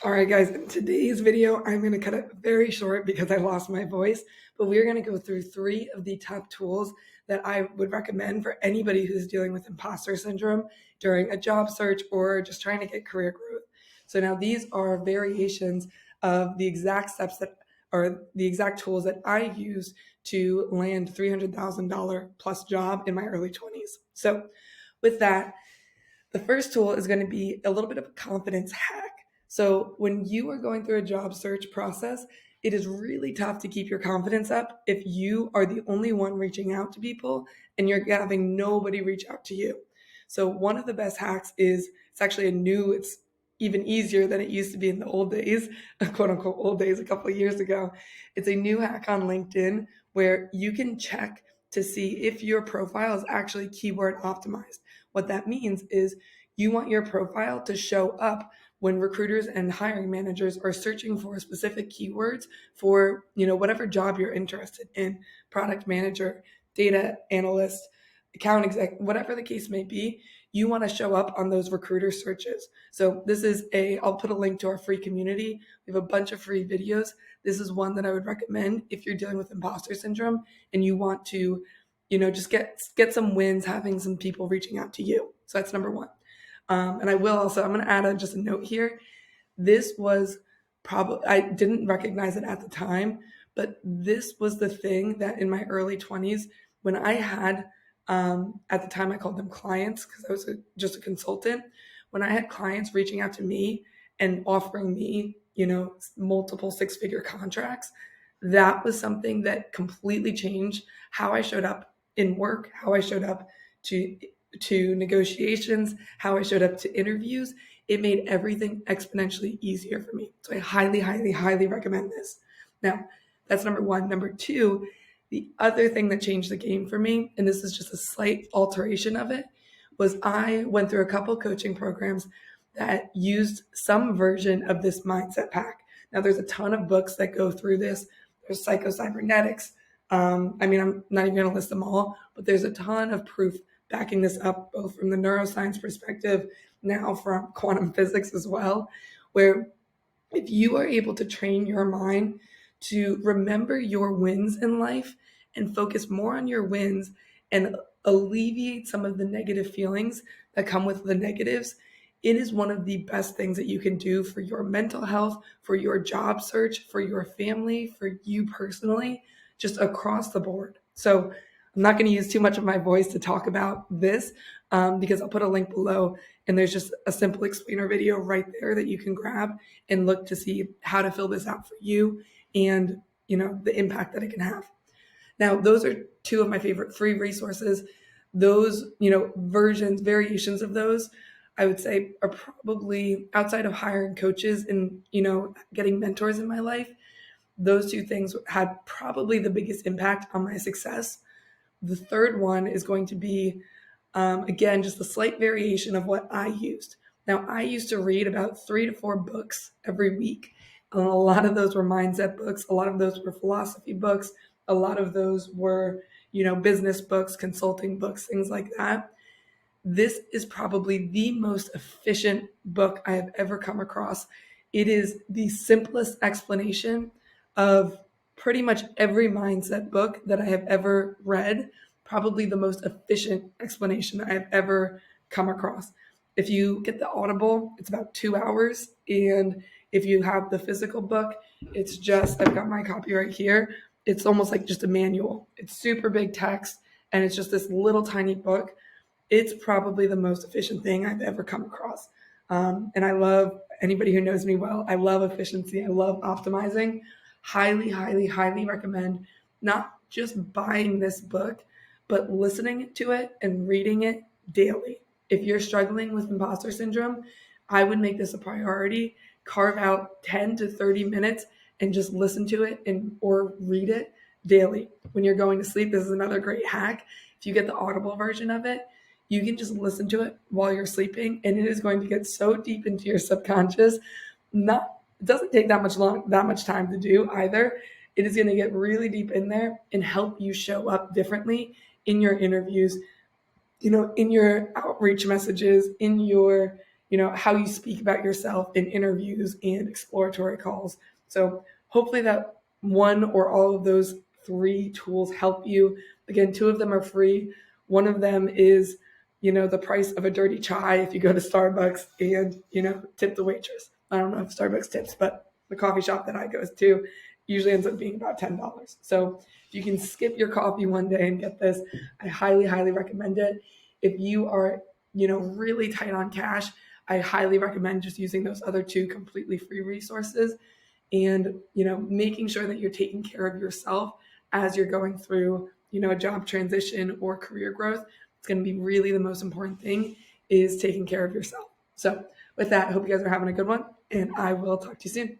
All right, guys, in today's video, I'm going to cut it very short because I lost my voice, but we're going to go through 3 of the top tools that I would recommend for anybody who's dealing with imposter syndrome during a job search or just trying to get career growth. So now these are variations of the exact steps that are the exact tools that I used to land $300,000 plus job in my early 20s. So with that, the first tool is going to be a little bit of a confidence hack. So when you are going through a job search process, it is really tough to keep your confidence up if you are the only one reaching out to people and you're having nobody reach out to you. So one of the best hacks is it's even easier than it used to be in the old days, quote unquote old days a couple of years ago. It's a new hack on LinkedIn where you can check to see if your profile is actually keyword optimized. What that means is you want your profile to show up when recruiters and hiring managers are searching for specific keywords for, whatever job you're interested in, product manager, data analyst, account exec, whatever the case may be, you want to show up on those recruiter searches. So I'll put a link to our free community. We have a bunch of free videos. This is one that I would recommend if you're dealing with imposter syndrome and you want to, just get some wins, having some people reaching out to you. So that's number one. And I'm going to add just a note here. This was I didn't recognize it at the time, but this was the thing that in my early 20s, when I had, at the time I called them clients because I was just a consultant. When I had clients reaching out to me and offering me, multiple 6-figure contracts, that was something that completely changed how I showed up in work, how I showed up to negotiations, how I showed up to interviews. It made everything exponentially easier for me. So I highly, highly, highly recommend this. Now, that's number one. Number two, the other thing that changed the game for me, and this is just a slight alteration of it, was I went through a couple coaching programs that used some version of this mindset pack. Now, there's a ton of books that go through this. There's psycho-cybernetics. I'm not even going to list them all, but there's a ton of proof backing this up, both from the neuroscience perspective, now from quantum physics as well, where if you are able to train your mind to remember your wins in life and focus more on your wins and alleviate some of the negative feelings that come with the negatives, it is one of the best things that you can do for your mental health, for your job search, for your family, for you personally, just across the board. So I'm not going to use too much of my voice to talk about this because I'll put a link below and there's just a simple explainer video right there that you can grab and look to see how to fill this out for you and, the impact that it can have. Now, those are 2 of my favorite free resources. Those, variations of those, I would say are probably outside of hiring coaches and, getting mentors in my life. Those 2 things had probably the biggest impact on my success. The third one is going to be, again, just a slight variation of what I used. Now, I used to read about 3 to 4 books every week. A lot of those were mindset books. A lot of those were philosophy books. A lot of those were, business books, consulting books, things like that. This is probably the most efficient book I have ever come across. It is the simplest explanation of pretty much every mindset book that I have ever read, probably the most efficient explanation I have ever come across. If you get the Audible, it's about 2 hours. And if you have the physical book, I've got my copy right here. It's almost like just a manual. It's super big text and it's just this little tiny book. It's probably the most efficient thing I've ever come across. And I love, anybody who knows me well, I love efficiency. I love optimizing. Highly, highly, highly recommend not just buying this book, but listening to it and reading it daily. If you're struggling with imposter syndrome, I would make this a priority. Carve out 10 to 30 minutes and just listen to it or read it daily. When you're going to sleep, this is another great hack. If you get the Audible version of it, you can just listen to it while you're sleeping, and it is going to get so deep into your subconscious. It doesn't take that much time to do either. It is going to get really deep in there and help you show up differently in your interviews, in your outreach messages, in your, how you speak about yourself in interviews and exploratory calls. So hopefully that one or all of those 3 tools help you. Again, 2 of them are free. One of them is, the price of a dirty chai if you go to Starbucks and, tip the waitress. I don't know if Starbucks tips, but the coffee shop that I go to usually ends up being about $10. So if you can skip your coffee one day and get this, I highly, highly recommend it. If you are, really tight on cash, I highly recommend just using those other 2 completely free resources and, making sure that you're taking care of yourself as you're going through, a job transition or career growth. It's going to be really the most important thing is taking care of yourself. So with that, I hope you guys are having a good one, and I will talk to you soon.